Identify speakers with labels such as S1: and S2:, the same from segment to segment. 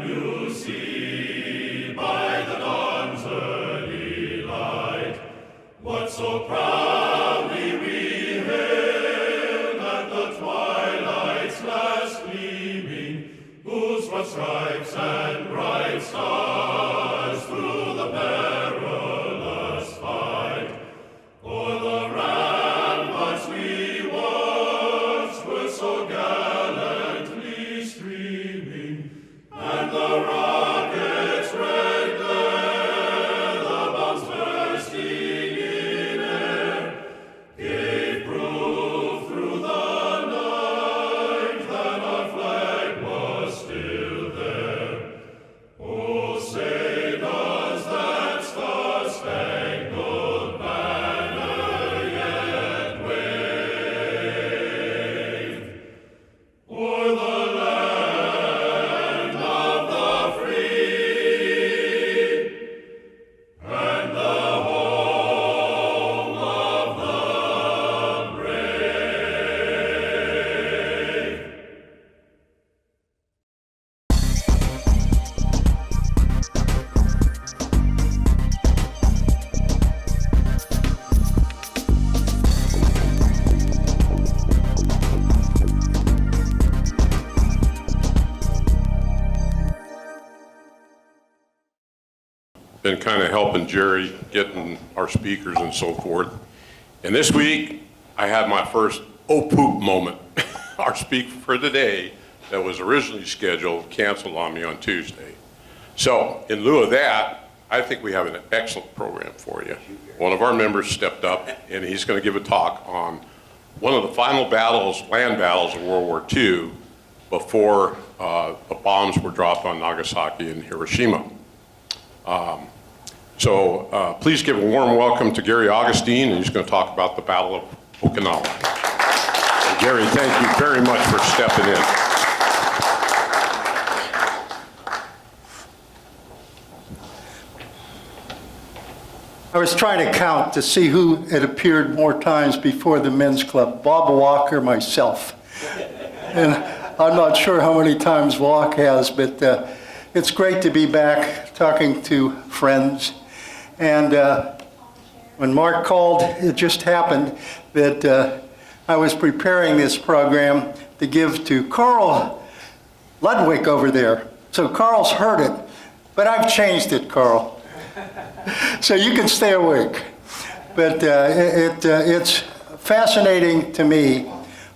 S1: you see by the dawn's early light what so proudly we hailed at the twilight's last gleaming, whose broad stripes and bright stars through the perilous fight o'er the ramparts we watched were so gallantly streaming, and the rocket's red glare, the bombs bursting in air, gave proof through the night that our flag was still there. Oh, say does that star-spangled banner yet wave o'er the land of the free and the home of the brave?
S2: Been kind of helping Jerry getting our speakers and so forth. And this week, I had my first oh poop moment. Our speaker for today that was originally scheduled canceled on me on Tuesday. So in lieu of that, I think we have an excellent program for you. One of our members stepped up and he's going to give a talk on one of the final battles, land battles of World War II before the bombs were dropped on Nagasaki and Hiroshima. Please give a warm welcome to Gary Augustine, and he's going to talk about the Battle of Okinawa. And Gary, thank you very much for stepping in.
S3: I was trying to count to see who had appeared more times before the men's club, Bob Walker, myself. And I'm not sure how many times Walk has, but it's great to be back talking to friends. And when Mark called, it just happened that I was preparing this program to give to Carl Ludwig over there. So Carl's heard it, but I've changed it, Carl. So you can stay awake. But it's fascinating to me.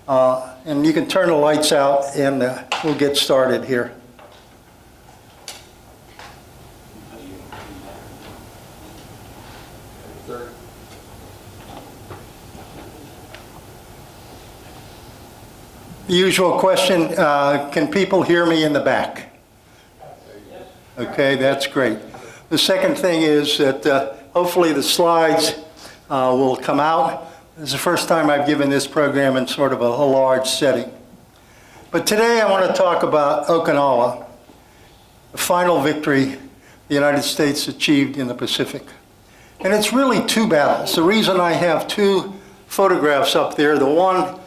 S3: And you can turn the lights out and we'll get started here. The usual question, can people hear me in the back? Okay, that's great. The second thing is that hopefully the slides will come out. This is the first time I've given this program in sort of a large setting. But today I want to talk about Okinawa, the final victory the United States achieved in the Pacific. And it's really two battles. The reason I have two photographs up there, the one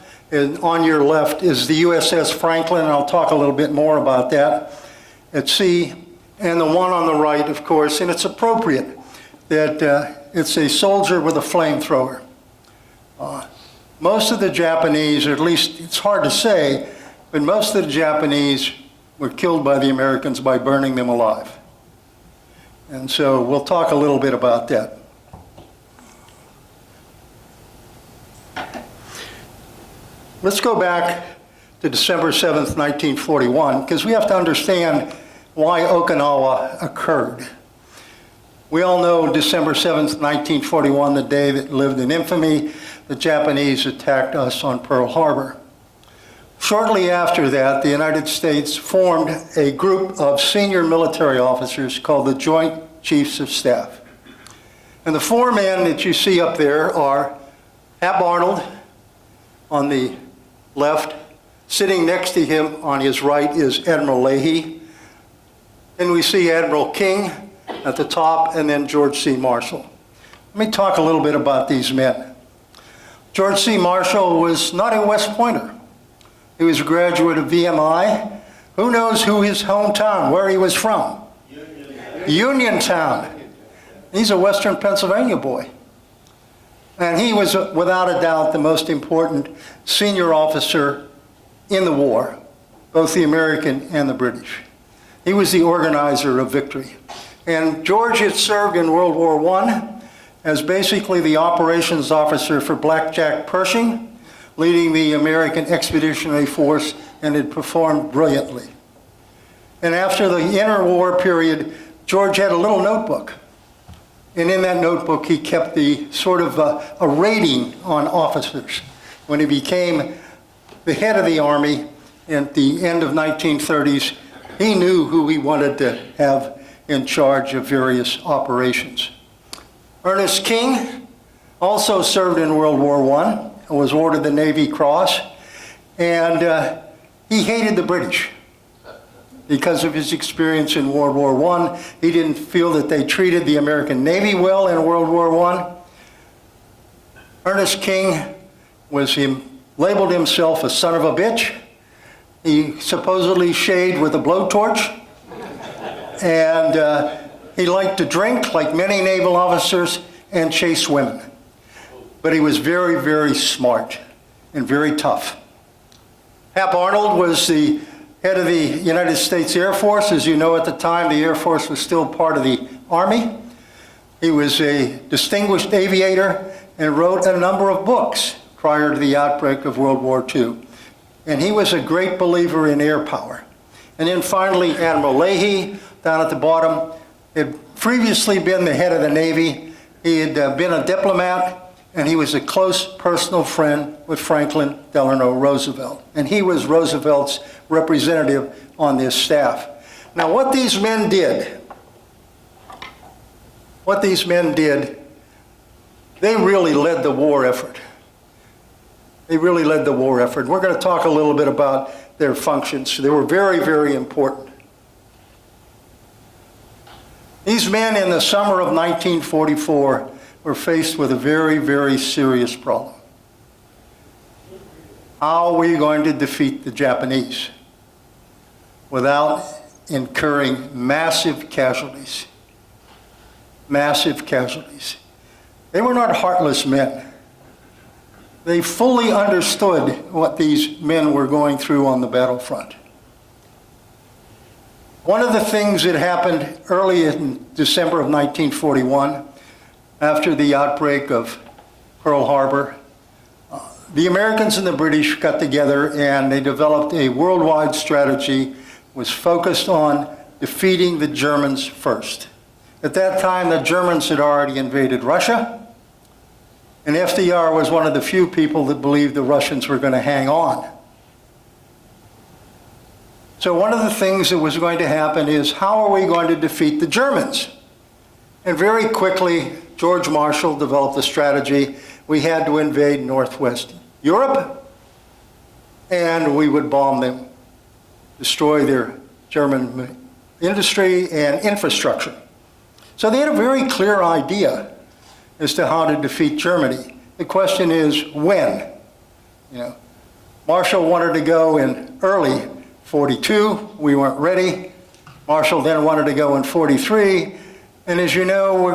S3: on your left is the USS Franklin, and I'll talk a little bit more about that at sea. And the one on the right, of course, and it's appropriate that it's a soldier with a flamethrower. Most of the Japanese, or at least it's hard to say, but most of the Japanese were killed by the Americans by burning them alive. And so we'll talk a little bit about that. Let's go back to December 7th, 1941, because we have to understand why Okinawa occurred. We all know December 7th, 1941, the day that lived in infamy. The Japanese attacked us on Pearl Harbor. Shortly after that, the United States formed a group of senior military officers called the Joint Chiefs of Staff. And the four men that you see up there are Hap Arnold on the left. Sitting next to him on his right is Admiral Leahy. Then we see Admiral King at the top, and then George C. Marshall. Let me talk a little bit about these men. George C. Marshall was not a West Pointer. He was a graduate of VMI, Who knows who his hometown, where he was from? Uniontown. He's a Western Pennsylvania boy. And he was, without a doubt, the most important senior officer in the war, both the American and the British. He was the organizer of victory. And George had served in World War I as basically the operations officer for Blackjack Pershing, leading the American Expeditionary Force, and had performed brilliantly. And after the interwar period, George had a little notebook. And in that notebook, he kept the sort of a rating on officers. When he became the head of the Army at the end of 1930s, he knew who he wanted to have in charge of various operations. Ernest King also served in World War I and was awarded the Navy Cross, and he hated the British because of his experience in World War I. He didn't feel that they treated the American Navy well in World War I. Ernest King labeled himself a son of a bitch. He supposedly shaved with a blowtorch, and he liked to drink, like many naval officers, and chase women. But he was very, very smart and very tough. Hap Arnold was the head of the United States Air Force. As you know, at the time, the Air Force was still part of the Army. He was a distinguished aviator and wrote a number of books prior to the outbreak of World War II. And he was a great believer in air power. And then finally, Admiral Leahy, down at the bottom, had previously been the head of the Navy. He had been a diplomat, and he was a close personal friend with Franklin Delano Roosevelt. And he was Roosevelt's representative on this staff. Now, what these men did, they really led the war effort. They really led the war effort. We're going to talk a little bit about their functions. They were very, very important. These men in the summer of 1944 were faced with a very, very serious problem. How are we going to defeat the Japanese without incurring massive casualties? Massive casualties. They were not heartless men. They fully understood what these men were going through on the battlefront. One of the things that happened early in December of 1941, after the outbreak of Pearl Harbor, the Americans and the British got together and they developed a worldwide strategy, was focused on defeating the Germans first. At that time, the Germans had already invaded Russia, and FDR was one of the few people that believed the Russians were going to hang on. So one of the things that was going to happen is, how are we going to defeat the Germans? And very quickly, George Marshall developed a strategy. We had to invade Northwest Europe, and we would bomb them, destroy their German industry and infrastructure. So they had a very clear idea as to how to defeat Germany. The question is, when? Marshall wanted to go in early 42. We weren't ready. Marshall then wanted to go in 43. And as you know,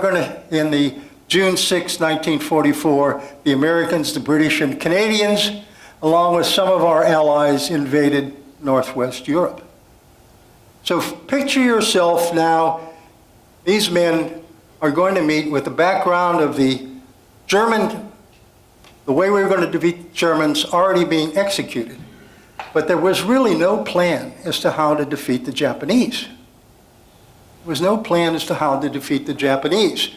S3: in the June 6, 1944, the Americans, the British, and Canadians, along with some of our allies, invaded Northwest Europe. So picture yourself now, these men are going to meet with the background of the way we were going to defeat Germans already being executed. But there was really no plan as to how to defeat the Japanese. There was no plan as to how to defeat the Japanese.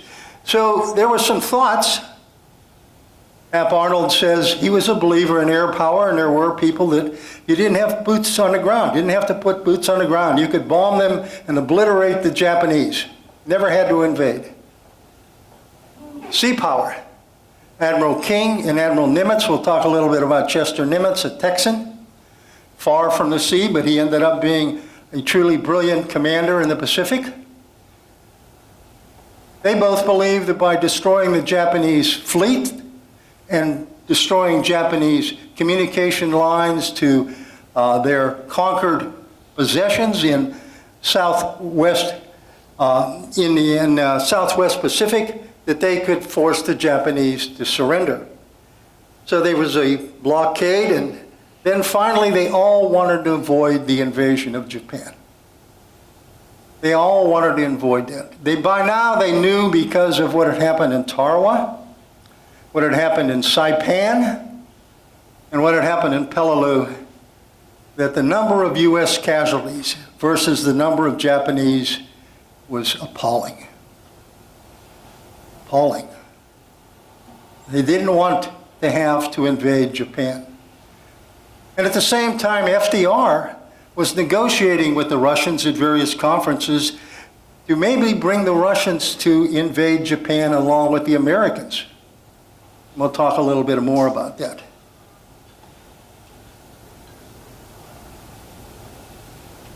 S3: So there were some thoughts. Hap Arnold says he was a believer in air power, and there were people that you didn't have boots on the ground. You didn't have to put boots on the ground. You could bomb them and obliterate the Japanese. Never had to invade. Sea power. Admiral King and Admiral Nimitz, we'll talk a little bit about Chester Nimitz, a Texan, far from the sea, but he ended up being a truly brilliant commander in the Pacific. They both believed that by destroying the Japanese fleet and destroying Japanese communication lines to their conquered possessions in Southwest Southwest Pacific that they could force the Japanese to surrender. So there was a blockade, and then finally they all wanted to avoid the invasion of Japan. They all wanted to avoid that. By now they knew, because of what had happened in Tarawa, what had happened in Saipan, and what had happened in Peleliu, that the number of U.S. casualties versus the number of Japanese was appalling. Appalling. They didn't want to have to invade Japan. And at the same time, FDR was negotiating with the Russians at various conferences to maybe bring the Russians to invade Japan along with the Americans. We'll talk a little bit more about that.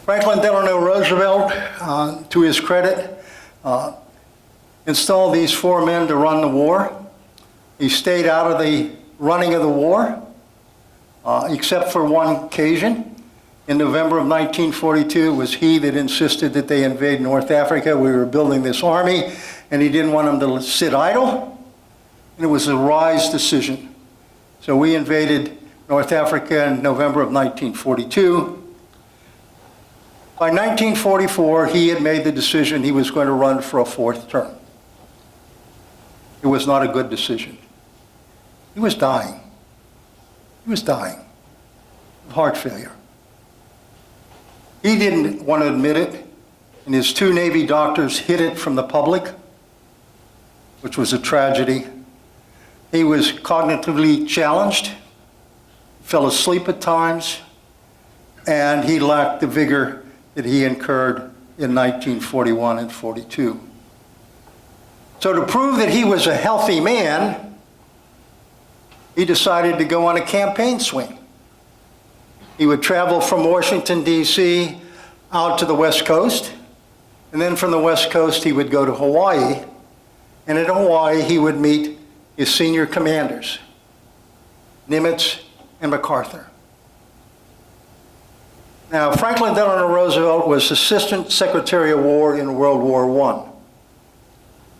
S3: Franklin Delano Roosevelt, to his credit, installed these four men to run the war. He stayed out of the running of the war, except for one occasion. In November of 1942, it was he that insisted that they invade North Africa. We were building this army, and he didn't want them to sit idle. And it was a wise decision. So we invaded North Africa in November of 1942. By 1944, he had made the decision he was going to run for a fourth term. It was not a good decision. He was dying. He was dying of heart failure. He didn't want to admit it, and his two Navy doctors hid it from the public, which was a tragedy. He was cognitively challenged, fell asleep at times, and he lacked the vigor that he incurred in 1941 and 42. So to prove that he was a healthy man, he decided to go on a campaign swing. He would travel from Washington, D.C. out to the West Coast, and then from the West Coast he would go to Hawaii, and in Hawaii he would meet his senior commanders, Nimitz and MacArthur. Now, Franklin Delano Roosevelt was Assistant Secretary of War in World War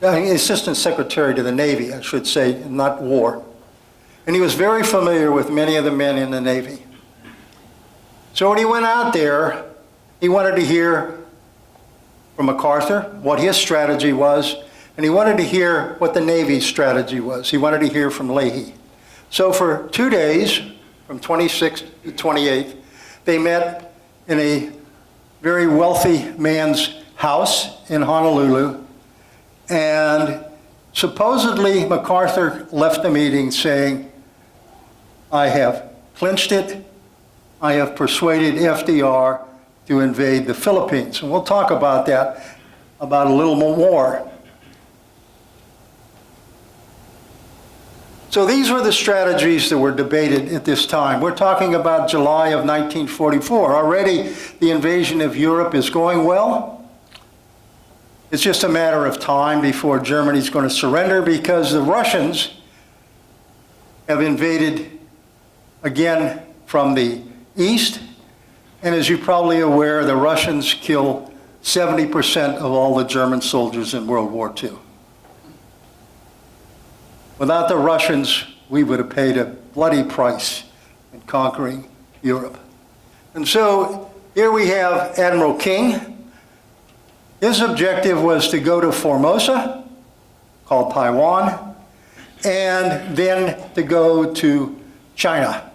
S3: I. Assistant Secretary to the Navy, I should say, not war. And he was very familiar with many of the men in the Navy. So when he went out there, he wanted to hear from MacArthur what his strategy was, and he wanted to hear what the Navy's strategy was. He wanted to hear from Leahy. So for 2 days, from 26th to 28th, they met in a very wealthy man's house in Honolulu, and supposedly MacArthur left the meeting saying, "I have clinched it. I have persuaded FDR to invade the Philippines." And we'll talk about that about a little more. So these were the strategies that were debated at this time. We're talking about July of 1944. Already the invasion of Europe is going well. It's just a matter of time before Germany's going to surrender, because the Russians have invaded again from the east. And as you're probably aware, the Russians kill 70% of all the German soldiers in World War II. Without the Russians, we would have paid a bloody price in conquering Europe. And so here we have Admiral King. His objective was to go to Formosa, called Taiwan, and then to go to China.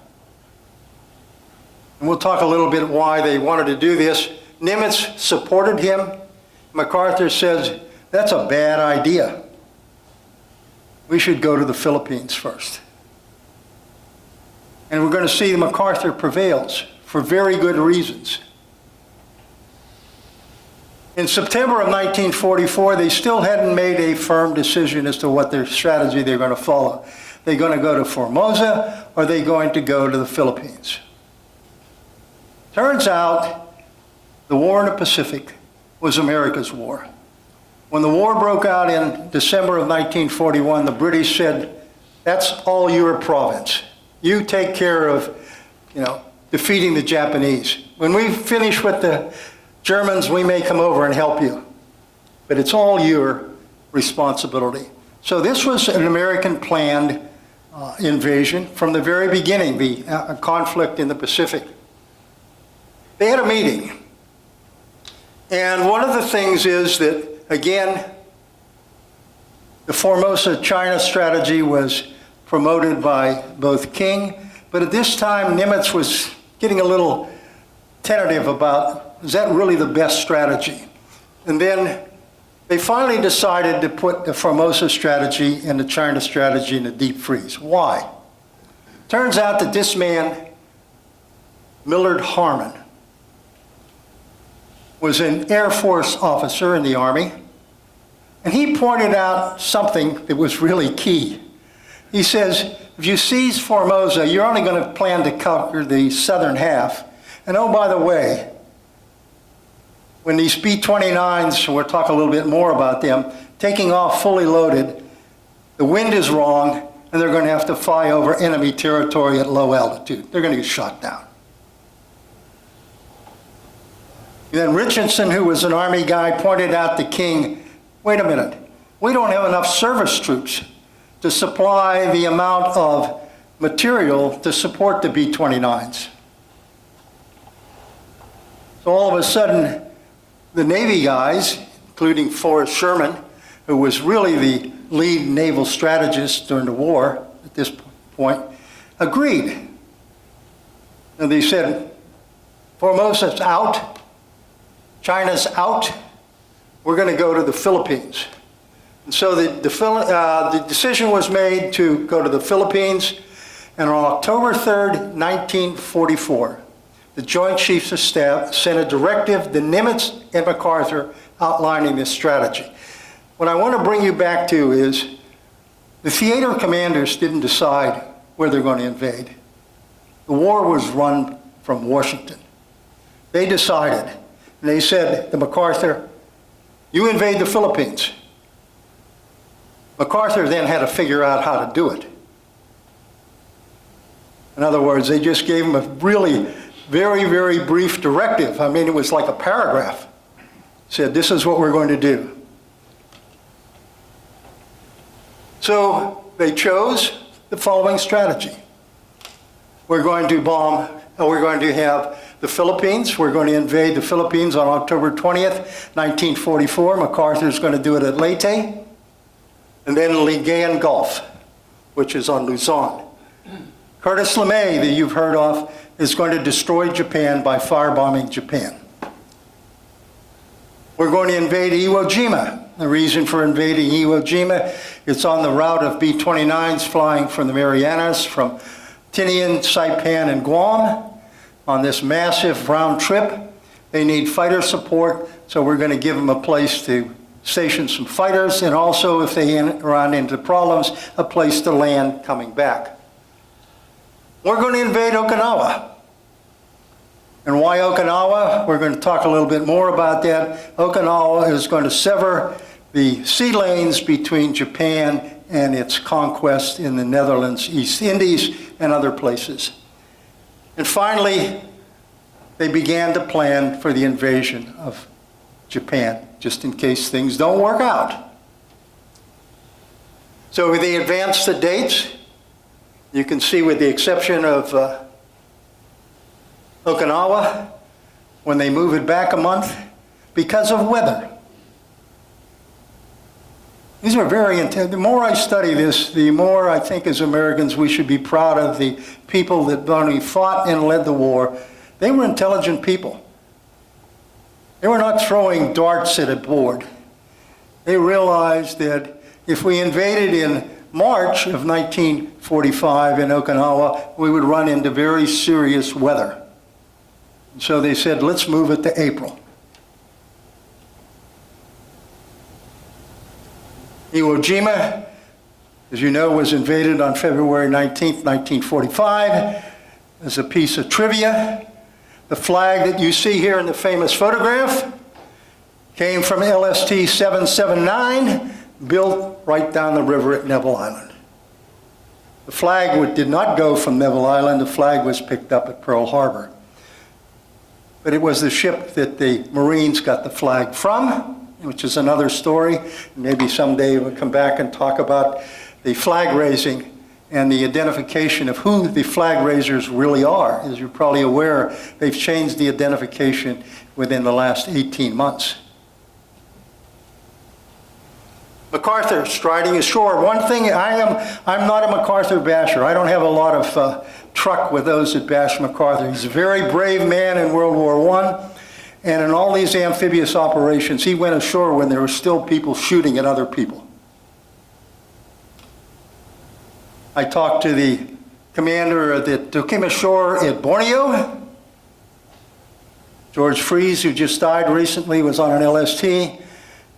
S3: And we'll talk a little bit why they wanted to do this. Nimitz supported him. MacArthur says, that's a bad idea. We should go to the Philippines first. And we're going to see MacArthur prevails for very good reasons. In September of 1944, they still hadn't made a firm decision as to what their strategy they're going to follow. They're going to go to Formosa, or are they going to go to the Philippines? Turns out the war in the Pacific was America's war. When the war broke out in December of 1941, the British said, that's all your province. You take care of, defeating the Japanese. When we finish with the Germans, we may come over and help you, but it's all your responsibility. So this was an American planned invasion from the very beginning, the conflict in the Pacific. They had a meeting. And one of the things is that, again, the Formosa China strategy was promoted by both King, but at this time Nimitz was getting a little tentative about, is that really the best strategy? And then they finally decided to put the Formosa strategy and the China strategy in a deep freeze. Why? Turns out that this man, Millard Harmon, was an Air Force officer in the Army, and he pointed out something that was really key. He says, if you seize Formosa, you're only going to plan to conquer the southern half. And oh, by the way, when these B-29s, and we'll talk a little bit more about them, taking off fully loaded, the wind is wrong, and they're going to have to fly over enemy territory at low altitude. They're going to get shot down. And then Richardson, who was an Army guy, pointed out to King, wait a minute, we don't have enough service troops to supply the amount of material to support the B-29s. So all of a sudden, the Navy guys, including Forrest Sherman, who was really the lead naval strategist during the war at this point, agreed. And they said, Formosa's out, China's out, we're going to go to the Philippines. And so the decision was made to go to the Philippines, and on October 3rd, 1944, the Joint Chiefs of Staff sent a directive to Nimitz and MacArthur outlining this strategy. What I want to bring you back to is the theater commanders didn't decide where they're going to invade. The war was run from Washington. They decided, and they said to MacArthur, you invade the Philippines. MacArthur then had to figure out how to do it. In other words, they just gave him a really very, very brief directive. I mean, it was like a paragraph. Said, this is what we're going to do. So they chose the following strategy. We're going to we're going to have the Philippines. We're going to invade the Philippines on October 20th, 1944. MacArthur's going to do it at Leyte. And then Ligayan Gulf, which is on Luzon. Curtis LeMay, that you've heard of, is going to destroy Japan by firebombing Japan. We're going to invade Iwo Jima. The reason for invading Iwo Jima, it's on the route of B-29s flying from the Marianas, from Tinian, Saipan, and Guam. On this massive round trip, they need fighter support, so we're going to give them a place to station some fighters, and also, if they run into problems, a place to land coming back. We're going to invade Okinawa. And why Okinawa? We're going to talk a little bit more about that. Okinawa is going to sever the sea lanes between Japan and its conquest in the Netherlands, East Indies, and other places. And finally, they began to plan for the invasion of Japan, just in case things don't work out. So they advanced the dates. You can see, with the exception of Okinawa, when they move it back a month, because of weather. These are very intense. The more I study this, the more I think as Americans we should be proud of the people that not only fought and led the war. They were intelligent people. They were not throwing darts at a board. They realized that if we invaded in March of 1945 in Okinawa, we would run into very serious weather. So they said, let's move it to April. Iwo Jima, as you know, was invaded on February 19th, 1945. As a piece of trivia, the flag that you see here in the famous photograph came from LST 779, built right down the river at Neville Island. The flag did not go from Neville Island. The flag was picked up at Pearl Harbor. But it was the ship that the Marines got the flag from, which is another story. Maybe someday we'll come back and talk about the flag raising and the identification of who the flag raisers really are. As you're probably aware, they've changed the identification within the last 18 months. MacArthur striding ashore. One thing, I'm not a MacArthur basher. I don't have a lot of truck with those that bash MacArthur. He's a very brave man in World War I. And in all these amphibious operations, he went ashore when there were still people shooting at other people. I talked to the commander that took him ashore at Borneo. George Fries, who just died recently, was on an LST.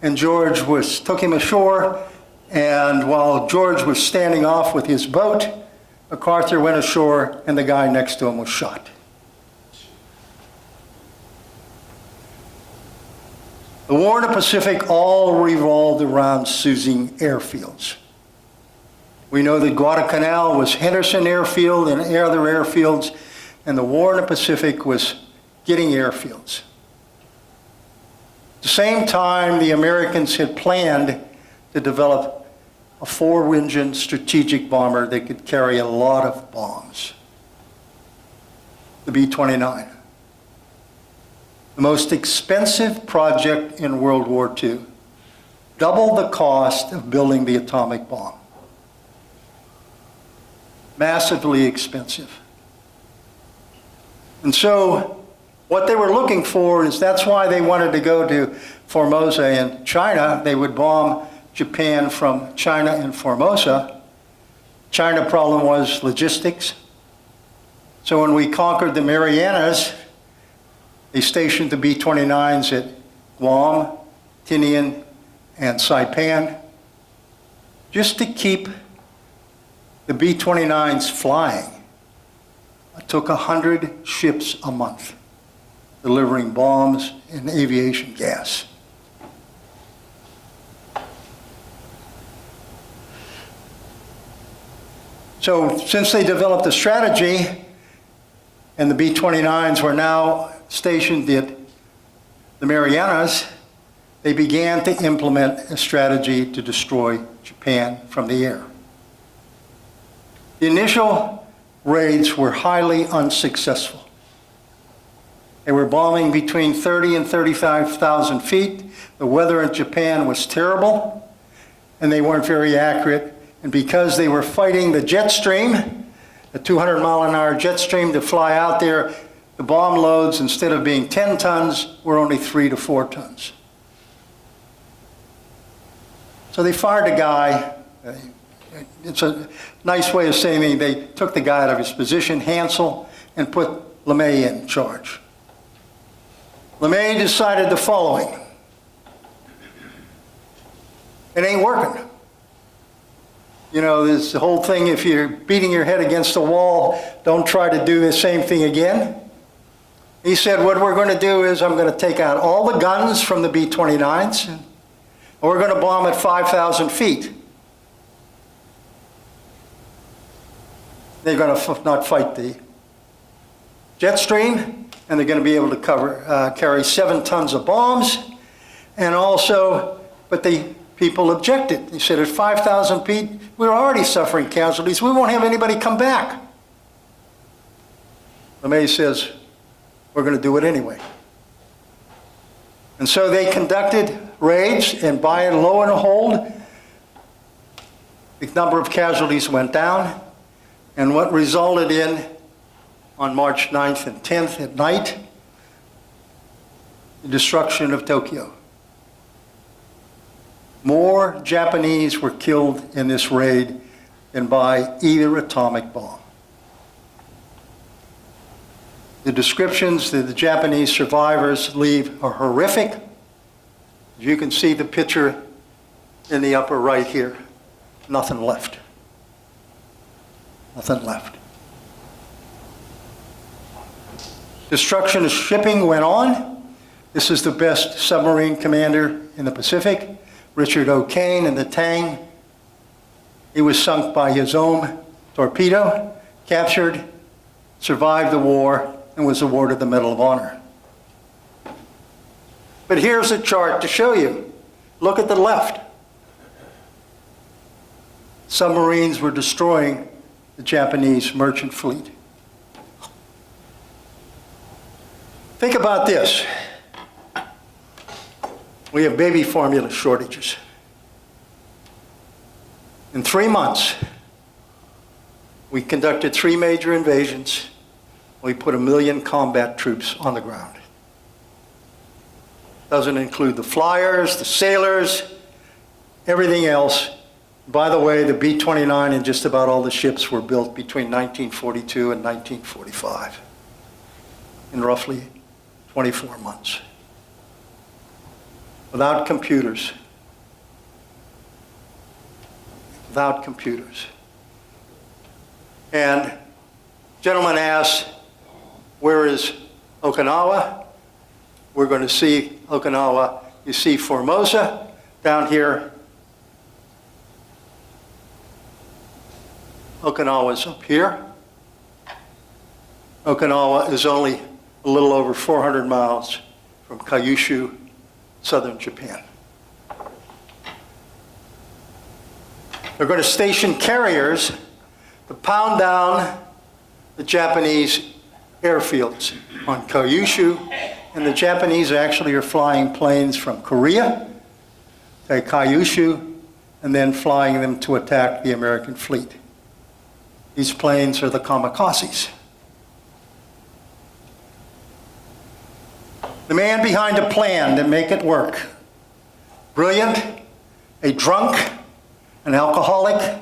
S3: And George took him ashore. And while George was standing off with his boat, MacArthur went ashore and the guy next to him was shot. The war in the Pacific all revolved around choosing airfields. We know that Guadalcanal was Henderson Airfield and other airfields, and the war in the Pacific was getting airfields. At the same time, the Americans had planned to develop a four-engine strategic bomber that could carry a lot of bombs, the B-29. The most expensive project in World War II, double the cost of building the atomic bomb. Massively expensive. And so what they were looking for is, that's why they wanted to go to Formosa in China. They would bomb Japan from China and Formosa. China problem was logistics. So when we conquered the Marianas, they stationed the B-29s at Guam, Tinian, and Saipan, just to keep the B-29s flying. It took 100 ships a month, delivering bombs and aviation gas. So since they developed a strategy, and the B-29s were now stationed at the Marianas, they began to implement a strategy to destroy Japan from the air. The initial raids were highly unsuccessful. They were bombing between 30 and 35,000 feet. The weather in Japan was terrible, and they weren't very accurate. And because they were fighting the jet stream, the 200-mile-an-hour jet stream to fly out there, the bomb loads, instead of being 10 tons, were only 3 to 4 tons. So they fired a guy. It's a nice way of saying they took the guy out of his position, Hansel, and put LeMay in charge. LeMay decided the following: it ain't working. You know, this whole thing, if you're beating your head against the wall, don't try to do the same thing again. He said, what we're going to do is, I'm going to take out all the guns from the B-29s, and we're going to bomb at 5,000 feet. They're going to not fight the jet stream, and they're going to be able to carry 7 tons of bombs. And also, but the people objected. They said, at 5,000 feet, we're already suffering casualties. We won't have anybody come back. LeMay says, we're going to do it anyway. And so they conducted raids, and by and lo and behold, the number of casualties went down. And what resulted in, on March 9th and 10th at night, the destruction of Tokyo. More Japanese were killed in this raid than by either atomic bomb. The descriptions that the Japanese survivors leave are horrific. You can see the picture in the upper right here. Nothing left. Nothing left. Destruction of shipping went on. This is the best submarine commander in the Pacific, Richard O'Kane in the Tang. He was sunk by his own torpedo, captured, survived the war, and was awarded the Medal of Honor. But here's a chart to show you. Look at the left. Submarines were destroying the Japanese merchant fleet. Think about this. We have baby formula shortages. In 3 months, we conducted 3 major invasions. We put 1 million combat troops on the ground. Doesn't include the flyers, the sailors, everything else. By the way, the B-29 and just about all the ships were built between 1942 and 1945 in roughly 24 months. Without computers. Without computers. And gentleman asked, where is Okinawa? We're going to see Okinawa. You see Formosa down here. Okinawa's up here. Okinawa is only a little over 400 miles from Kyushu, southern Japan. They're going to station carriers to pound down the Japanese airfields on Kyushu, and the Japanese actually are flying planes from Korea to Kyushu and then flying them to attack the American fleet. These planes are the kamikazes. The man behind a plan to make it work. Brilliant, a drunk, an alcoholic,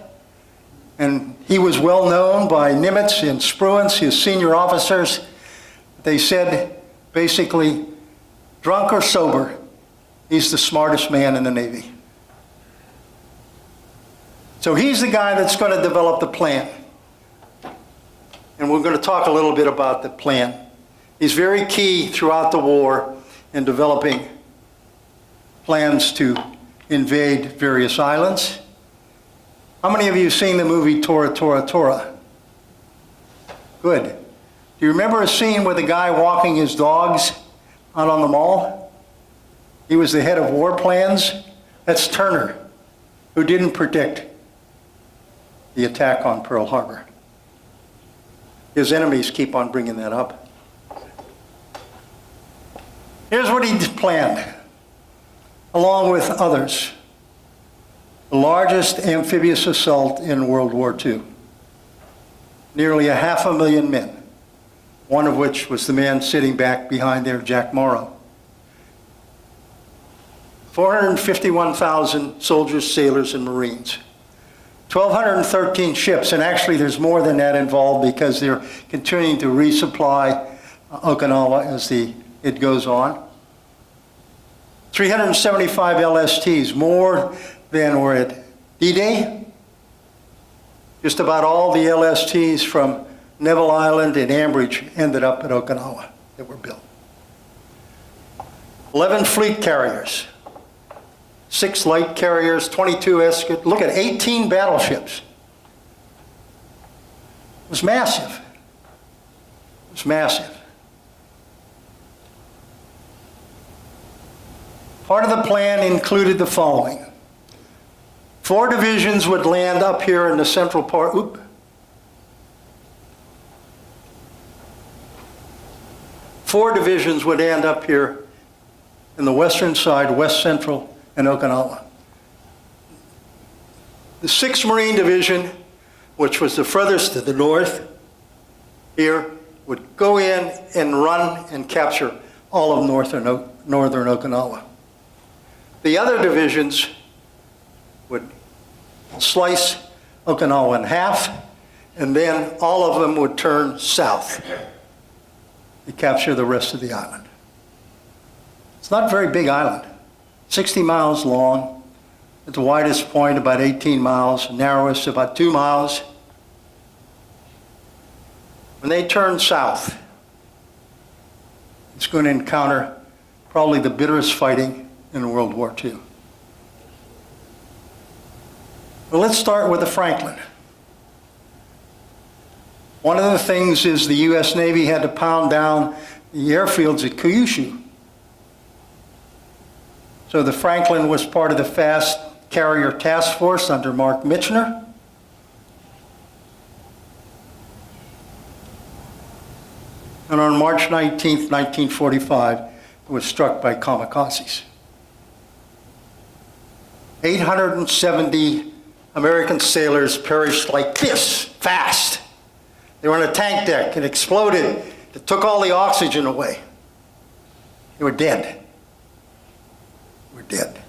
S3: and he was well known by Nimitz and Spruance, his senior officers. They said, basically, drunk or sober, he's the smartest man in the Navy. So he's the guy that's going to develop the plan. And we're going to talk a little bit about the plan. He's very key throughout the war in developing plans to invade various islands. How many of you have seen the movie Tora, Tora, Tora? Good. Do you remember a scene with a guy walking his dogs out on the mall? He was the head of war plans. That's Turner, who didn't predict the attack on Pearl Harbor. His enemies keep on bringing that up. Here's what he planned, along with others. The largest amphibious assault in World War II. Nearly 500,000 men, one of which was the man sitting back behind there, Jack Morrow. 451,000 soldiers, sailors, and Marines. 1,213 ships, and actually there's more than that involved because they're continuing to resupply Okinawa as it goes on. 375 LSTs, more than were at D-Day. Just about all the LSTs from Neville Island and Ambridge ended up at Okinawa that were built. 11 fleet carriers, 6 light carriers, 22 escort. Look at 18 battleships. It was massive. It was massive. Part of the plan included the following. 4 divisions would land up here in the central part. 4 divisions would end up here in the western side, west central, and Okinawa. The 6th Marine Division, which was the furthest to the north here, would go in and run and capture all of northern Okinawa. The other divisions would slice Okinawa in half, and then all of them would turn south to capture the rest of the island. It's not a very big island, 60 miles long, at the widest point about 18 miles, narrowest about 2 miles. When they turn south, it's going to encounter probably the bitterest fighting in World War II. Well, let's start with the Franklin. One of the things is the U.S. Navy had to pound down the airfields at Kyushu. So the Franklin was part of the Fast Carrier Task Force under Mark Michener. And on March 19, 1945, it was struck by kamikazes. 870 American sailors perished like this, fast. They were on a tank deck. It exploded. It took all the oxygen away. They were dead. They were dead.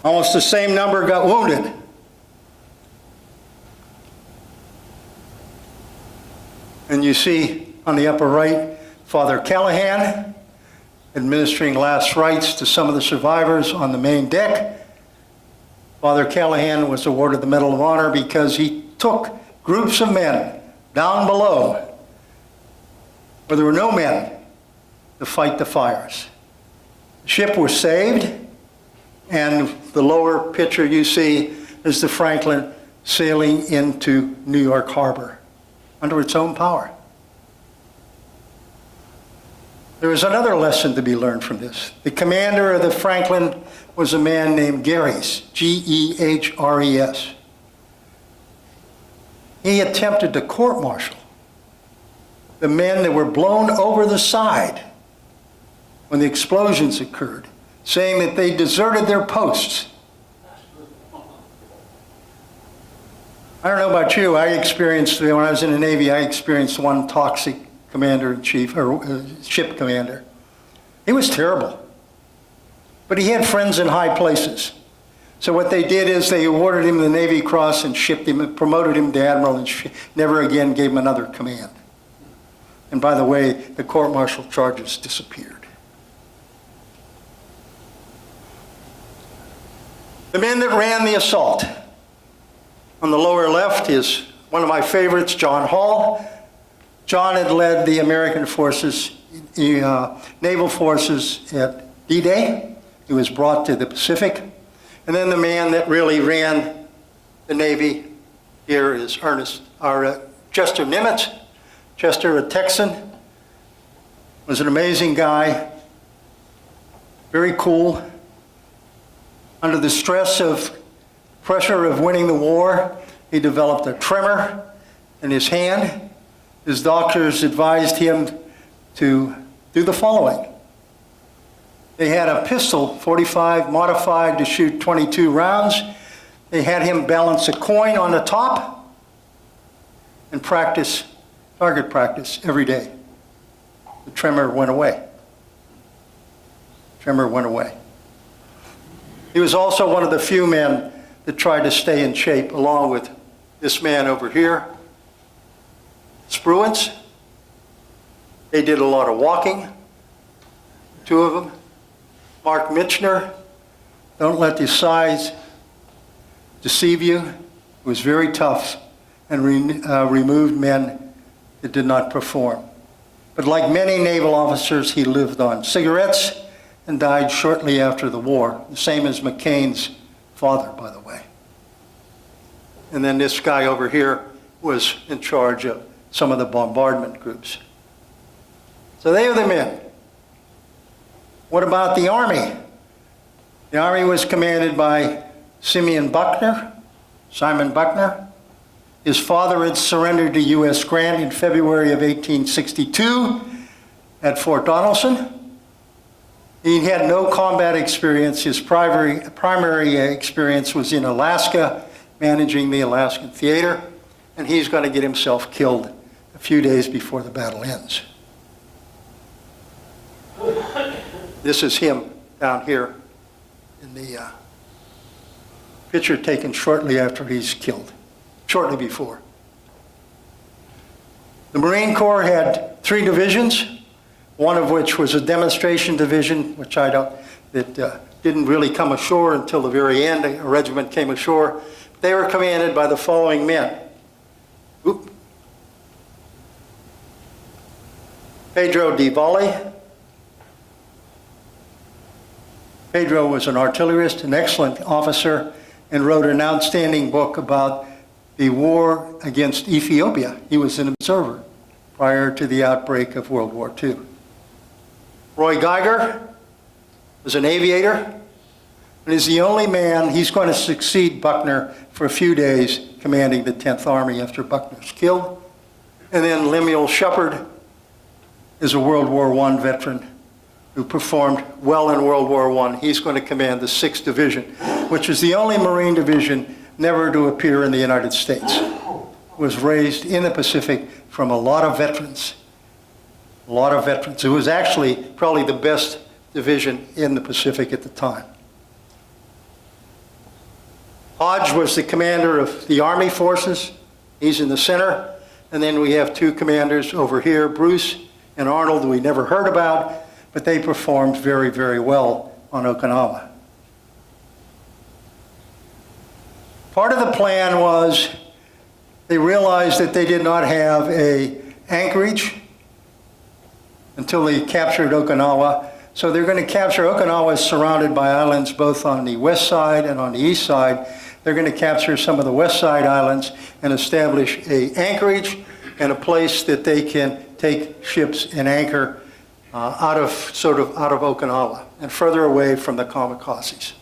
S3: Almost the same number got wounded. And you see on the upper right, Father Callahan administering last rites to some of the survivors on the main deck. Father Callahan was awarded the Medal of Honor because he took groups of men down below where there were no men to fight the fires. The ship was saved, and the lower picture you see is the Franklin sailing into New York Harbor under its own power. There is another lesson to be learned from this. The commander of the Franklin was a man named Gehres, G-E-H-R-E-S. He attempted to court-martial the men that were blown over the side when the explosions occurred, saying that they deserted their posts. I don't know about you, when I was in the Navy, I experienced one toxic commander-in-chief, or ship commander. He was terrible. But he had friends in high places. So what they did is they awarded him the Navy Cross and shipped him, promoted him to admiral, and never again gave him another command. And by the way, the court-martial charges disappeared. The men that ran the assault. On the lower left is one of my favorites, John Hall. John had led the American forces, naval forces at D-Day. He was brought to the Pacific. And then the man that really ran the Navy here is Chester Nimitz. Chester, a Texan, was an amazing guy, very cool. Under the stress of pressure of winning the war, he developed a tremor in his hand. His doctors advised him to do the following. They had a pistol, 45, modified to shoot 22 rounds. They had him balance a coin on the top and practice, target practice every day. The tremor went away. Tremor went away. He was also one of the few men that tried to stay in shape, along with this man over here, Spruance. They did a lot of walking, two of them. Mark Michener, don't let the size deceive you. He was very tough and removed men that did not perform. But like many naval officers, he lived on cigarettes and died shortly after the war, the same as McCain's father, by the way. And then this guy over here was in charge of some of the bombardment groups. So they are the men. What about the Army? The Army was commanded by Simon Buckner. His father had surrendered to U.S. Grant in February of 1862 at Fort Donelson. He had no combat experience. His primary experience was in Alaska, managing the Alaskan theater, and he's going to get himself killed a few days before the battle ends. This is him down here in the picture taken shortly after he's killed, shortly before. The Marine Corps had 3 divisions, one of which was a demonstration division, which didn't really come ashore until the very end. A regiment came ashore. They were commanded by the following men. Pedro Di Valle. Pedro was an artillerist, an excellent officer, and wrote an outstanding book about the war against Ethiopia. He was an observer prior to the outbreak of World War II. Roy Geiger was an aviator, and is the only man, he's going to succeed Buckner for a few days commanding the 10th Army after Buckner's killed. And then Lemuel Shepard is a World War I veteran who performed well in World War I. He's going to command the 6th Division, which is the only Marine division never to appear in the United States. It was raised in the Pacific from a lot of veterans. A lot of veterans. It was actually probably the best division in the Pacific at the time. Hodge was the commander of the Army forces. He's in the center. And then we have two commanders over here, Bruce and Arnold, who we never heard about, but they performed very, very well on Okinawa. Part of the plan was they realized that they did not have an anchorage until they captured Okinawa. So they're going to capture Okinawa is surrounded by islands both on the west side and on the east side. They're going to capture some of the west side islands and establish an anchorage and a place that they can take ships and anchor out of Okinawa and further away from the kamikazes.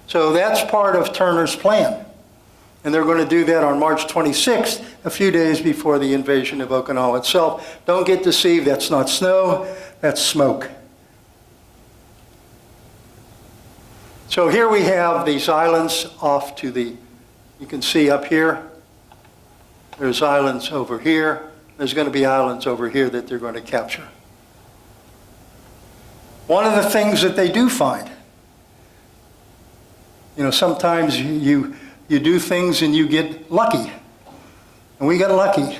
S3: So that's part of Turner's plan. And they're going to do that on March 26th, a few days before the invasion of Okinawa itself. Don't get deceived, that's not snow, that's smoke. So here we have these islands off to the, you can see up here, there's islands over here. There's going to be islands over here that they're going to capture. One of the things that they do find, sometimes you do things and you get lucky. And we got lucky.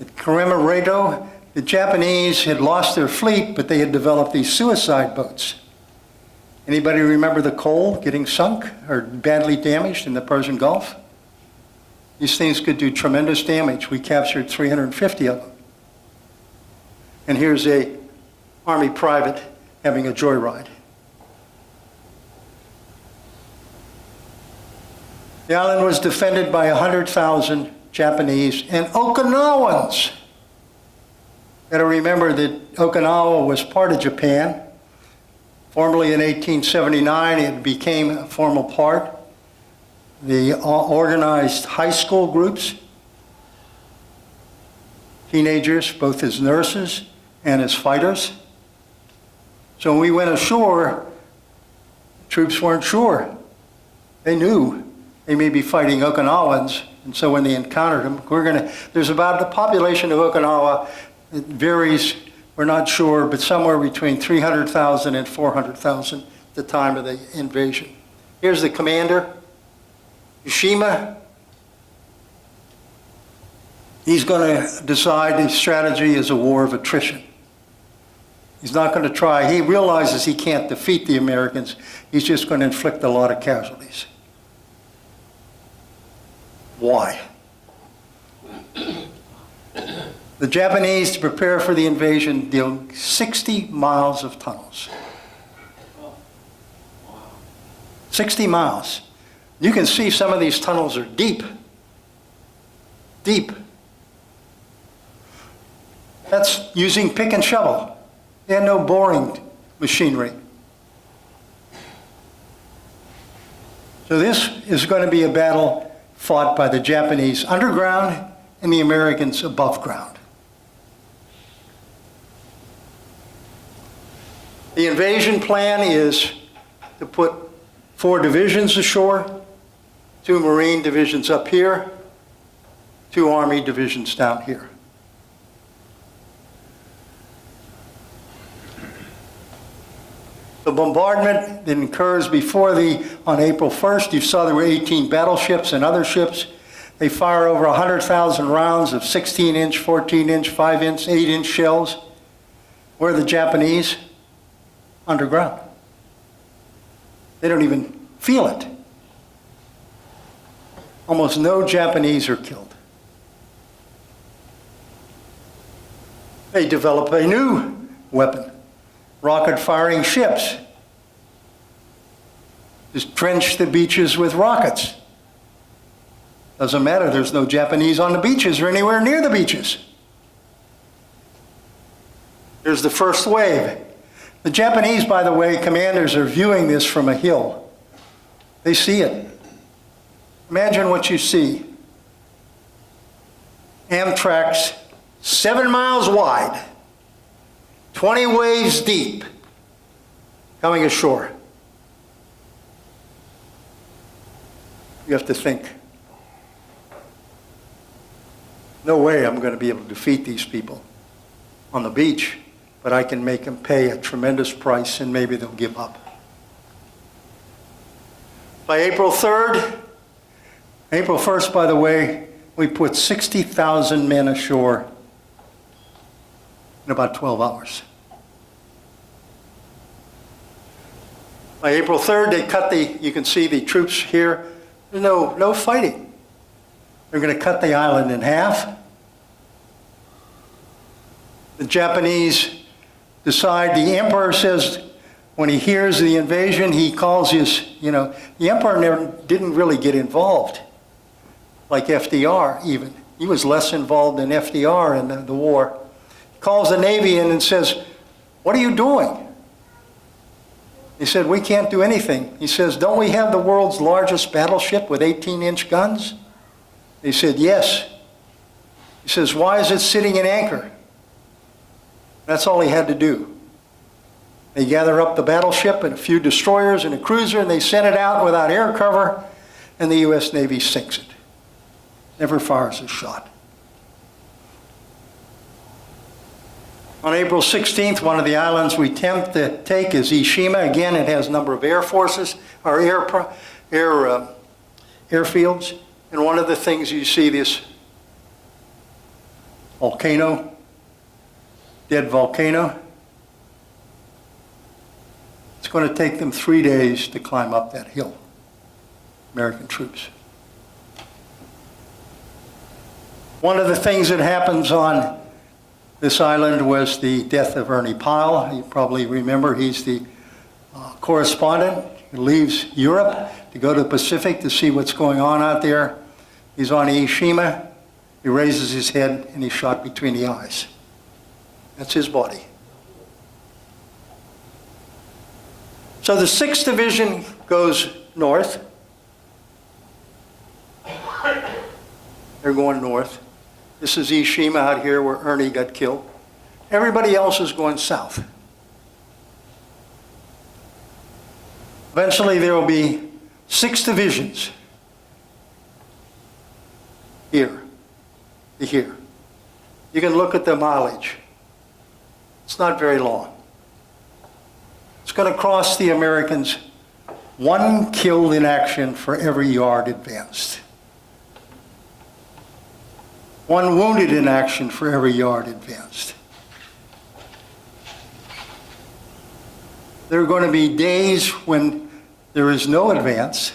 S3: At Karemaredo, the Japanese had lost their fleet, but they had developed these suicide boats. Anybody remember the Cole getting sunk or badly damaged in the Persian Gulf? These things could do tremendous damage. We captured 350 of them. And here's a Army private having a joyride. The island was defended by 100,000 Japanese and Okinawans. Got to remember that Okinawa was part of Japan. Formerly in 1879, it became a formal part. They organized high school groups, teenagers, both as nurses and as fighters. So when we went ashore, troops weren't sure. They knew they may be fighting Okinawans, and so when they encountered them, there's about the population of Okinawa, it varies, we're not sure, but somewhere between 300,000 and 400,000 at the time of the invasion. Here's the commander, Yushima. He's going to decide the strategy is a war of attrition. He's not going to try. He realizes he can't defeat the Americans. He's just going to inflict a lot of casualties. Why? The Japanese, to prepare for the invasion, dug 60 miles of tunnels. 60 miles. You can see some of these tunnels are deep. Deep. That's using pick and shovel. They had no boring machinery. So this is going to be a battle fought by the Japanese underground and the Americans above ground. The invasion plan is to put 4 divisions ashore, 2 Marine divisions up here, 2 Army divisions down here. The bombardment that occurs before on April 1st, you saw there were 18 battleships and other ships. They fire over 100,000 rounds of 16-inch, 14-inch, 5-inch, 8-inch shells. Where are the Japanese? Underground. They don't even feel it. Almost no Japanese are killed. They develop a new weapon, rocket-firing ships. Just drench the beaches with rockets. Doesn't matter, there's no Japanese on the beaches or anywhere near the beaches. Here's the first wave. The Japanese, by the way, commanders are viewing this from a hill. They see it. Imagine what you see. Amtrak's 7 miles wide, 20 waves deep, coming ashore. You have to think, no way I'm going to be able to defeat these people on the beach, but I can make them pay a tremendous price and maybe they'll give up. By April 3rd, April 1st, by the way, we put 60,000 men ashore in about 12 hours. By April 3rd, they cut you can see the troops here. There's no fighting. They're going to cut the island in half. The Japanese decide, the emperor says, when he hears the invasion, he calls his, the emperor didn't really get involved, like FDR even. He was less involved than FDR in the war. He calls the Navy in and says, what are you doing? He said, we can't do anything. He says, don't we have the world's largest battleship with 18-inch guns? They said, yes. He says, why is it sitting in anchor? That's all he had to do. They gather up the battleship and a few destroyers and a cruiser, and they send it out without air cover, and the U.S. Navy sinks it. Never fires a shot. On April 16th, one of the islands we attempt to take is Ishima. Again, it has a number of air forces, or airfields. And one of the things you see, this volcano, dead volcano. It's going to take them 3 days to climb up that hill, American troops. One of the things that happens on this island was the death of Ernie Pyle. You probably remember he's the correspondent who leaves Europe to go to the Pacific to see what's going on out there. He's on Ishima. He raises his head and he's shot between the eyes. That's his body. So the 6th Division goes north. They're going north. This is Ishima out here where Ernie got killed. Everybody else is going south. Eventually there will be 6 divisions. Here to here. You can look at the mileage. It's not very long. It's going to cost the Americans 1 killed in action for every yard advanced. 1 wounded in action for every yard advanced. There are going to be days when there is no advance.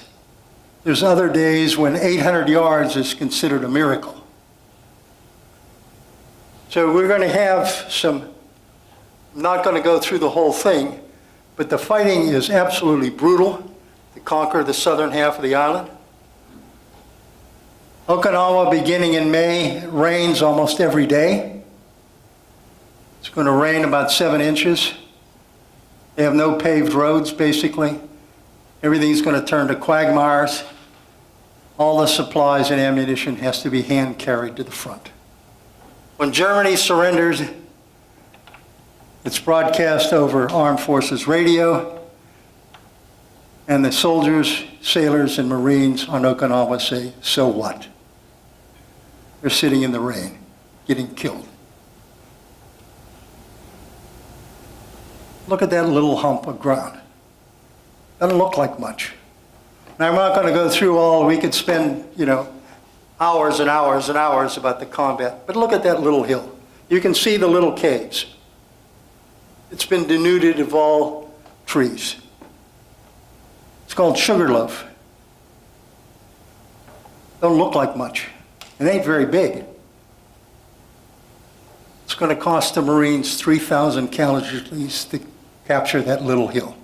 S3: There's other days when 800 yards is considered a miracle. So we're going to have some, I'm not going to go through the whole thing, but the fighting is absolutely brutal to conquer the southern half of the island. Okinawa, beginning in May, it rains almost every day. It's going to rain about 7 inches. They have no paved roads, basically. Everything's going to turn to quagmires. All the supplies and ammunition has to be hand carried to the front. When Germany surrenders, it's broadcast over Armed Forces radio, and the soldiers, sailors, and Marines on Okinawa say, so what? They're sitting in the rain, getting killed. Look at that little hump of ground. Doesn't look like much. Now, I'm not going to go through all, we could spend, hours and hours and hours about the combat, but look at that little hill. You can see the little caves. It's been denuded of all trees. It's called Sugarloaf. Don't look like much. It ain't very big. It's going to cost the Marines 3,000 casualties to capture that little hill.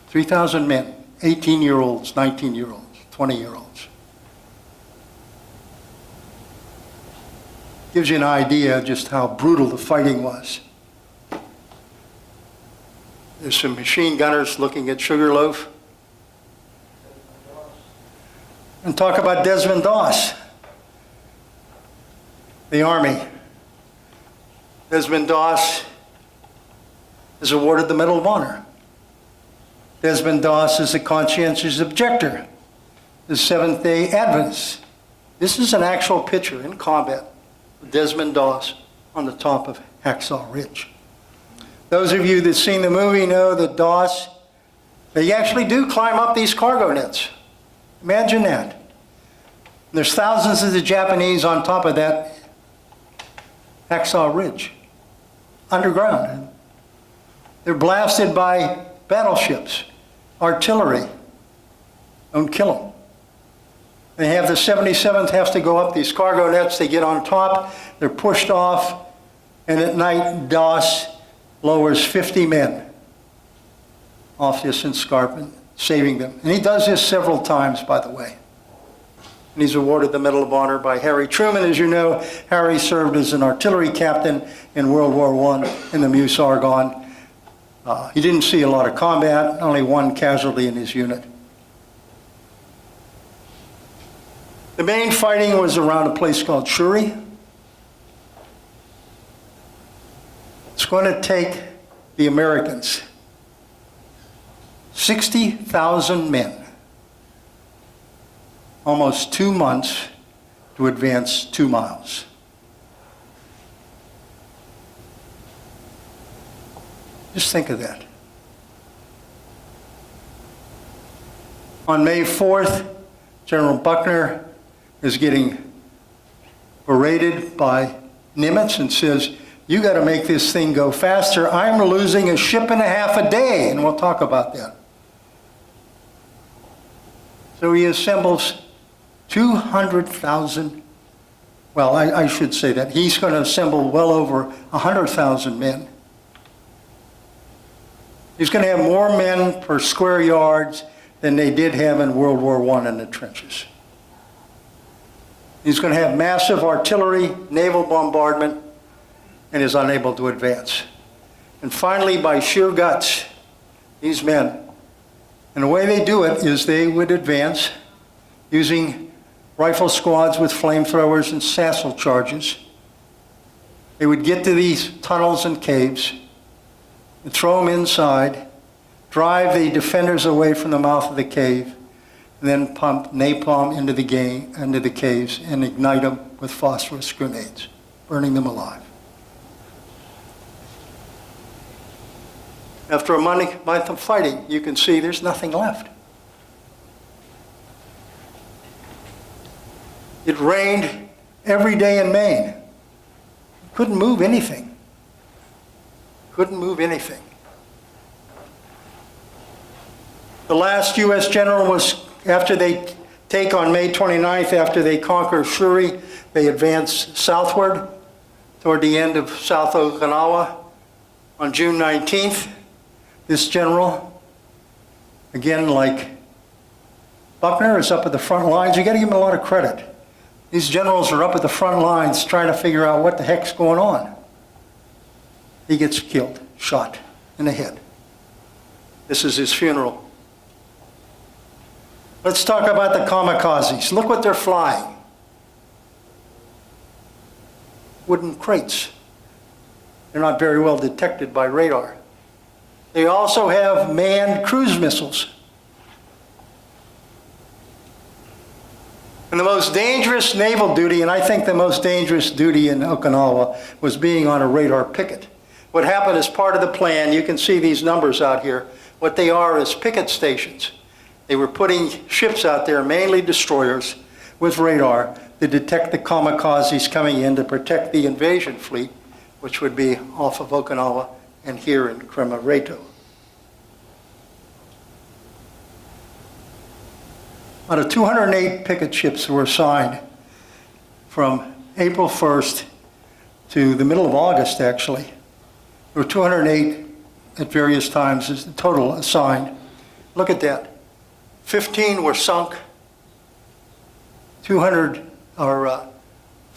S3: 3,000 men, 18-year-olds, 19-year-olds, 20-year-olds. Gives you an idea of just how brutal the fighting was. There's some machine gunners looking at Sugarloaf. And talk about Desmond Doss, the Army. Desmond Doss is awarded the Medal of Honor. Desmond Doss is a conscientious objector, the Seventh-day Adventist. This is an actual picture in combat of Desmond Doss on the top of Hacksaw Ridge. Those of you that seen the movie know that Doss, they actually do climb up these cargo nets. Imagine that. There's thousands of the Japanese on top of that Hacksaw Ridge, underground. They're blasted by battleships, artillery. Don't kill them. They have the 77th have to go up these cargo nets. They get on top. They're pushed off. And at night, Doss lowers 50 men off this escarpment, saving them. And he does this several times, by the way. And he's awarded the Medal of Honor by Harry Truman. As you know, Harry served as an artillery captain in World War I in the Meuse Argonne. He didn't see a lot of combat, only one casualty in his unit. The main fighting was around a place called Shuri. It's going to take the Americans 60,000 men, almost 2 months to advance 2 miles. Just think of that. On May 4th, General Buckner is getting berated by Nimitz and says, "You got to make this thing go faster. I'm losing a ship and a half a day," and we'll talk about that. So he assembles 200,000, well, I should say that. He's going to assemble well over 100,000 men. He's going to have more men per square yards than they did have in World War I in the trenches. He's going to have massive artillery, naval bombardment, and is unable to advance. And finally, by sheer guts, these men, and the way they do it is they would advance using rifle squads with flamethrowers and satchel charges. They would get to these tunnels and caves and throw them inside, drive the defenders away from the mouth of the cave, and then pump napalm into the caves and ignite them with phosphorus grenades, burning them alive. After a month of fighting, you can see there's nothing left. It rained every day in Maine. Couldn't move anything. Couldn't move anything. The last U.S. general was, after they take on May 29th, after they conquer Shuri, they advance southward toward the end of South Okinawa. On June 19th, this general, again like Buckner, is up at the front lines. You got to give him a lot of credit. These generals are up at the front lines trying to figure out what the heck's going on. He gets killed, shot in the head. This is his funeral. Let's talk about the kamikazes. Look what they're flying. Wooden crates. They're not very well detected by radar. They also have manned cruise missiles. And the most dangerous naval duty, and I think the most dangerous duty in Okinawa, was being on a radar picket. What happened as part of the plan, you can see these numbers out here. What they are is picket stations. They were putting ships out there, mainly destroyers, with radar to detect the kamikazes coming in to protect the invasion fleet, which would be off of Okinawa and here in Kremereto. Out of 208 picket ships were assigned from April 1st to the middle of August, actually. There were 208 at various times as the total assigned. Look at that. 15 were sunk.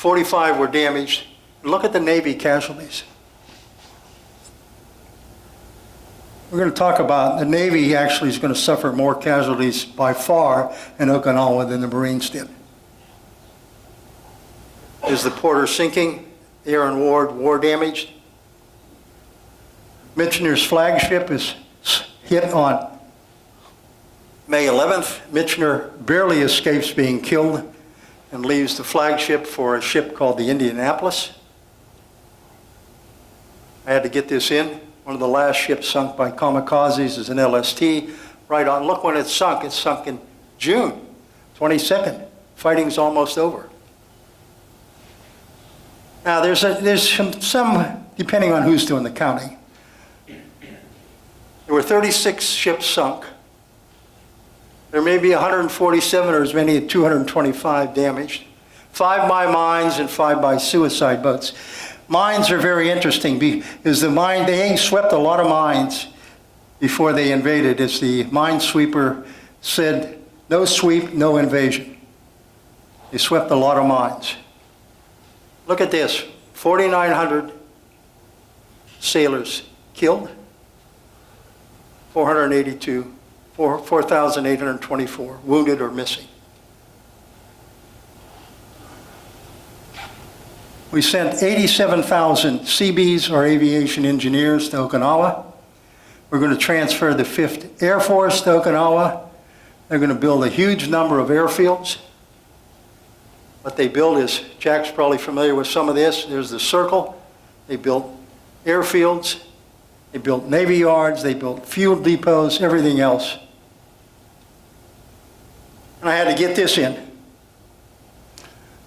S3: 45 were damaged. Look at the Navy casualties. We're going to talk about the Navy actually is going to suffer more casualties by far in Okinawa than the Marines did. Is the Porter sinking? Aaron Ward, war damaged. Michener's flagship is hit on May 11th. Michener barely escapes being killed and leaves the flagship for a ship called the Indianapolis. I had to get this in. One of the last ships sunk by kamikazes is an LST. Right on, look when it sunk. It sunk in June 22nd. Fighting's almost over. Now there's some, depending on who's doing the counting. There were 36 ships sunk. There may be 147 or as many as 225 damaged. 5 by mines and 5 by suicide boats. Mines are very interesting because they swept a lot of mines before they invaded. As the minesweeper said, no sweep, no invasion. They swept a lot of mines. Look at this, 4,900 sailors killed, 4,824 wounded or missing. We sent 87,000 Seabees or aviation engineers to Okinawa. We're going to transfer the 5th Air Force to Okinawa. They're going to build a huge number of airfields. What they build is, Jack's probably familiar with some of this. There's the circle. They built airfields. They built Navy yards. They built fuel depots, everything else. And I had to get this in.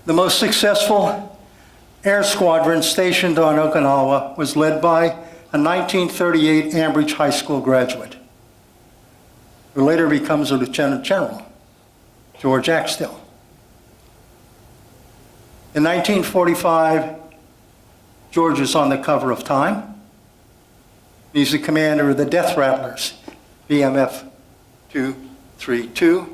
S3: The most successful air squadron stationed on Okinawa was led by a 1938 Ambridge High School graduate, who later becomes a lieutenant general, George Axtell. In 1945, George is on the cover of Time. He's the commander of the Death Rattlers, BMF 232.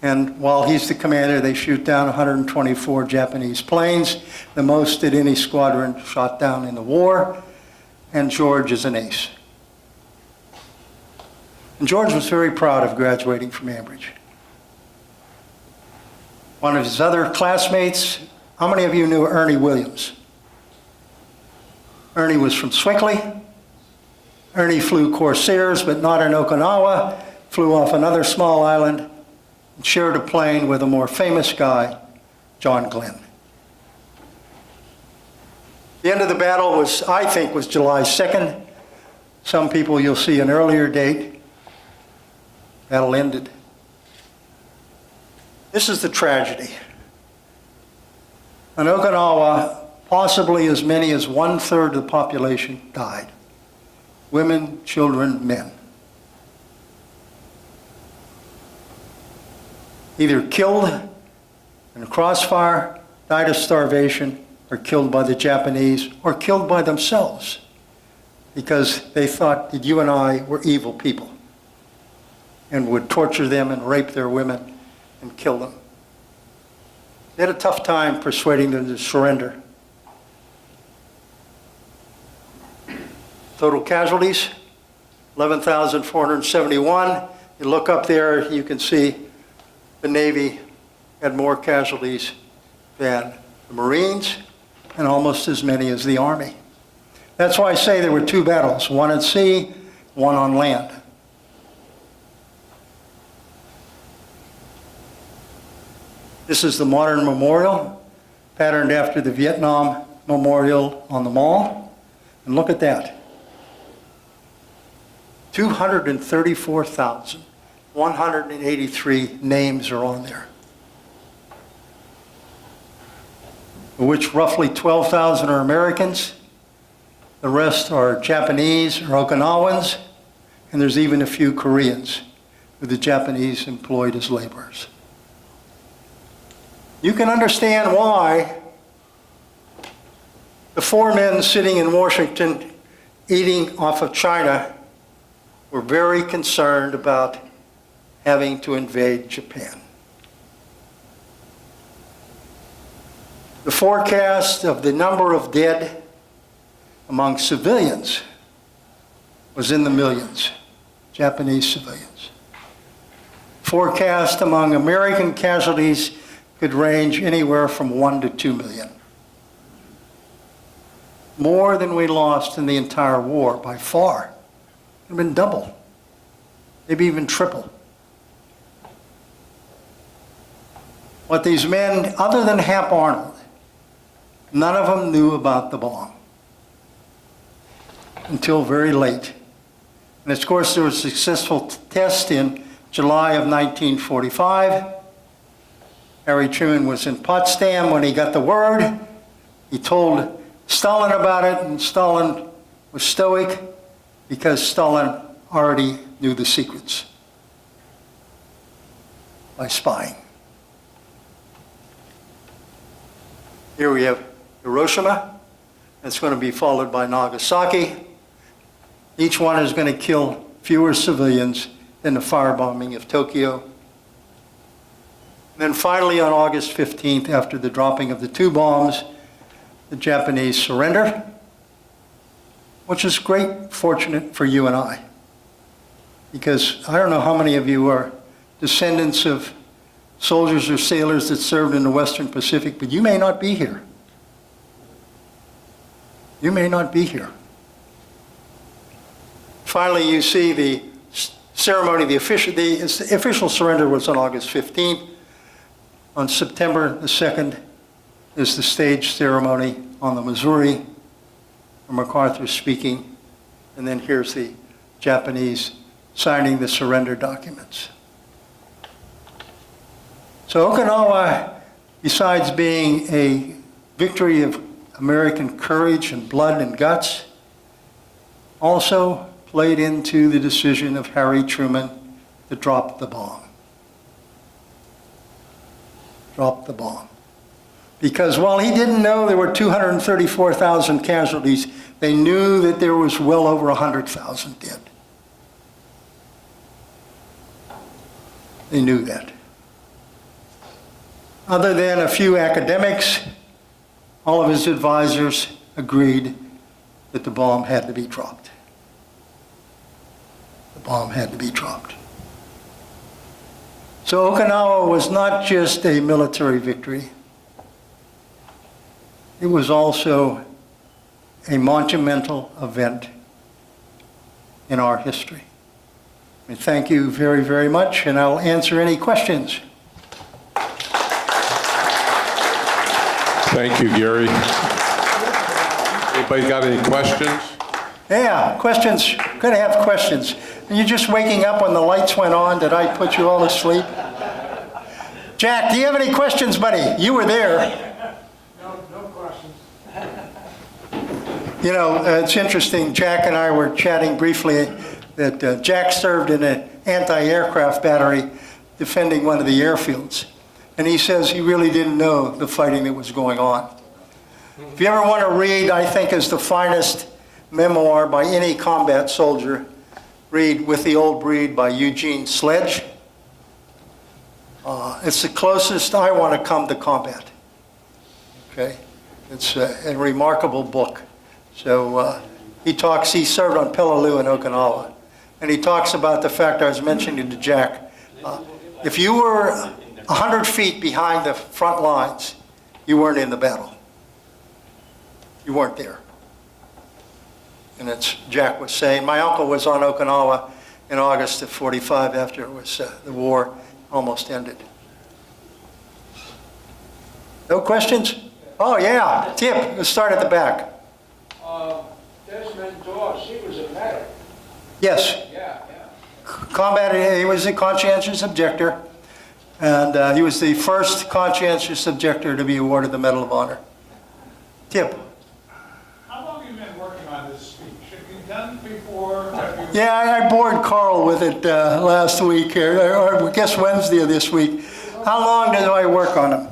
S3: And while he's the commander, they shoot down 124 Japanese planes, the most that any squadron shot down in the war, and George is an ace. And George was very proud of graduating from Ambridge. One of his other classmates, how many of you knew Ernie Williams? Ernie was from Swickley. Ernie flew Corsairs, but not in Okinawa, flew off another small island, and shared a plane with a more famous guy, John Glenn. The end of the battle was, I think, was July 2nd. Some people you'll see an earlier date. Battle ended. This is the tragedy. In Okinawa, possibly as many as 1/3 of the population died. Women, children, men. Either killed in a crossfire, died of starvation, or killed by the Japanese, or killed by themselves because they thought that you and I were evil people and would torture them and rape their women and kill them. They had a tough time persuading them to surrender. Total casualties, 11,471. You look up there, you can see the Navy had more casualties than the Marines and almost as many as the Army. That's why I say there were 2 battles, one at sea, one on land. This is the modern memorial, patterned after the Vietnam Memorial on the Mall. And look at that. 234,183 names are on there, of which roughly 12,000 are Americans. The rest are Japanese or Okinawans, and there's even a few Koreans who the Japanese employed as laborers. You can understand why the 4 men sitting in Washington eating off of China were very concerned about having to invade Japan. The forecast of the number of dead among civilians was in the millions, Japanese civilians. Forecast among American casualties could range anywhere from 1 to 2 million. More than we lost in the entire war by far. It would have been double, maybe even triple. What these men, other than Hap Arnold, none of them knew about the bomb until very late. And of course, there was a successful test in July of 1945. Harry Truman was in Potsdam when he got the word. He told Stalin about it, and Stalin was stoic because Stalin already knew the secrets by spying. Here we have Hiroshima. It's going to be followed by Nagasaki. Each one is going to kill fewer civilians than the firebombing of Tokyo. And then finally, on August 15th, after the dropping of the 2 bombs, the Japanese surrender, which is great fortunate for you and I. Because I don't know how many of you are descendants of soldiers or sailors that served in the Western Pacific, but you may not be here. You may not be here. Finally, you see the ceremony, the official surrender was on August 15th. On September the 2nd is the stage ceremony on the Missouri, where MacArthur speaking, and then here's the Japanese signing the surrender documents. So Okinawa, besides being a victory of American courage and blood and guts, also played into the decision of Harry Truman to drop the bomb. Drop the bomb. Because while he didn't know there were 234,000 casualties, they knew that there was well over 100,000 dead. They knew that. Other than a few academics, all of his advisors agreed that the bomb had to be dropped. The bomb had to be dropped. So Okinawa was not just a military victory. It was also a monumental event in our history. And thank you very, very much, and I'll answer any questions.
S2: Thank you, Gary. Anybody got any questions?
S3: Yeah, questions. Gonna have questions. Are you just waking up when the lights went on? Did I put you all to sleep? Jack, do you have any questions, buddy? You were there.
S4: No questions.
S3: You know, it's interesting. Jack and I were chatting briefly that Jack served in an anti-aircraft battery defending one of the airfields. And he says he really didn't know the fighting that was going on. If you ever want to read, I think is the finest memoir by any combat soldier, read With the Old Breed by Eugene Sledge. It's the closest I want to come to combat. Okay? It's a remarkable book. So he served on Peleliu in Okinawa. And he talks about the fact I was mentioning to Jack. If you were 100 feet behind the front lines, you weren't in the battle. You weren't there. And it's, Jack was saying, my uncle was on Okinawa in August of '45 after it was, the war almost ended. No questions? Oh yeah, Tip, let's start at the back.
S4: Desmond Doss, he was a medic.
S3: Yes,
S4: Yeah.
S3: combat, he was a conscientious objector, and he was the first conscientious objector to be awarded the Medal of Honor. Tip.
S5: How long have you been working on this speech? Have you done it before? Have you...
S3: Yeah, I bored Carl with it last week, or I guess Wednesday of this week. How long did I work on him?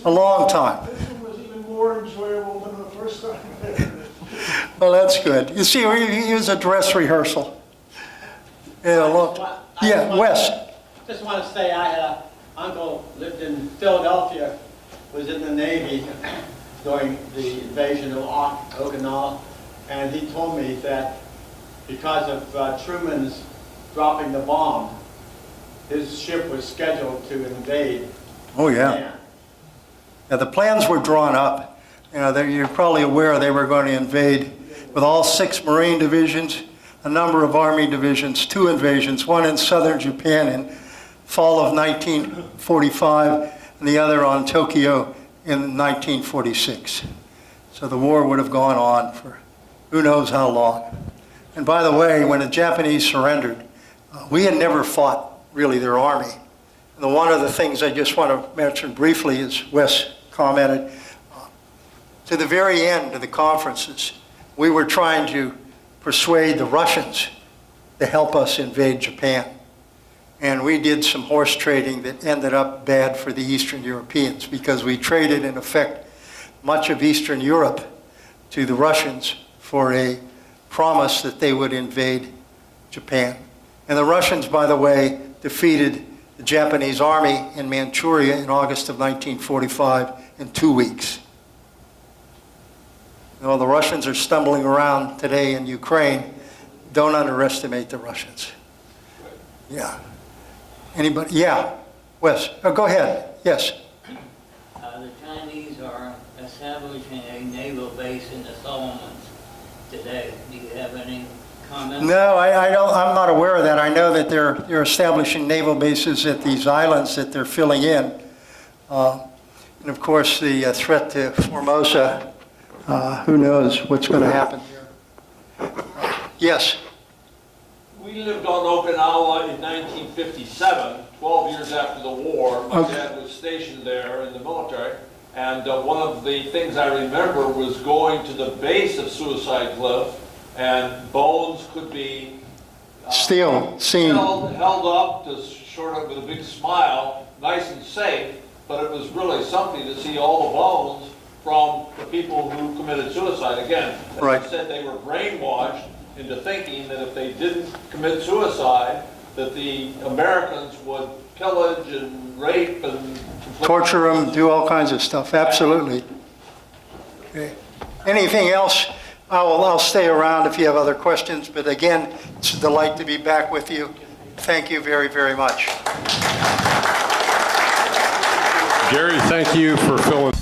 S3: A long time.
S4: This one was even more enjoyable than the first time.
S3: Well, that's good. You see, he was a dress rehearsal. Yeah, look. Yeah, Wes.
S6: Just want to say I had an uncle lived in Philadelphia was in the Navy during the invasion of Okinawa, and he told me that because of Truman's dropping the bomb, his ship was scheduled to invade
S3: Oh, yeah.
S6: Japan.
S3: Now, the plans were drawn up. You know, you're probably aware they were going to invade with all 6 Marine divisions, a number of Army divisions, 2 invasions, one in southern Japan in fall of 1945, and the other on Tokyo in 1946. So the war would have gone on for who knows how long. And by the way, when the Japanese surrendered, we had never fought really their army. And one of the things I just want to mention briefly, as Wes commented, to the very end of the conferences, we were trying to persuade the Russians to help us invade Japan. And we did some horse trading that ended up bad for the Eastern Europeans because we traded, in effect, much of Eastern Europe to the Russians for a promise that they would invade Japan. And the Russians, by the way, defeated the Japanese army in Manchuria in August of 1945 in 2 weeks. Though the Russians are stumbling around today in Ukraine, don't underestimate the Russians. Yeah. Anybody? Yeah. Wes, go ahead. Yes.
S7: The Chinese are establishing a naval base in the Solomons today. Do you have any comment?
S3: No, I'm not aware of that. I know that they're establishing naval bases at these islands that they're filling in. And of course, the threat to Formosa, who knows what's going to happen here. Yes.
S8: We lived on Okinawa in 1957, 12 years after the war. My
S3: Okay.
S8: dad was stationed there in the military. And one of the things I remember was going to the base of Suicide Cliff, and bones could be
S3: Still seen.
S8: held up to sort of with a big smile, nice and safe, but it was really something to see all the bones from the people who committed suicide. Again, as
S3: Right.
S8: I said, they were brainwashed into thinking that if they didn't commit suicide, that the Americans would pillage and rape and
S3: Torture them, do all kinds of stuff. Absolutely. Okay. Anything else? I'll stay around if you have other questions. But again, it's a delight to be back with you. Thank you very, very much.
S2: Gary, thank you for filling.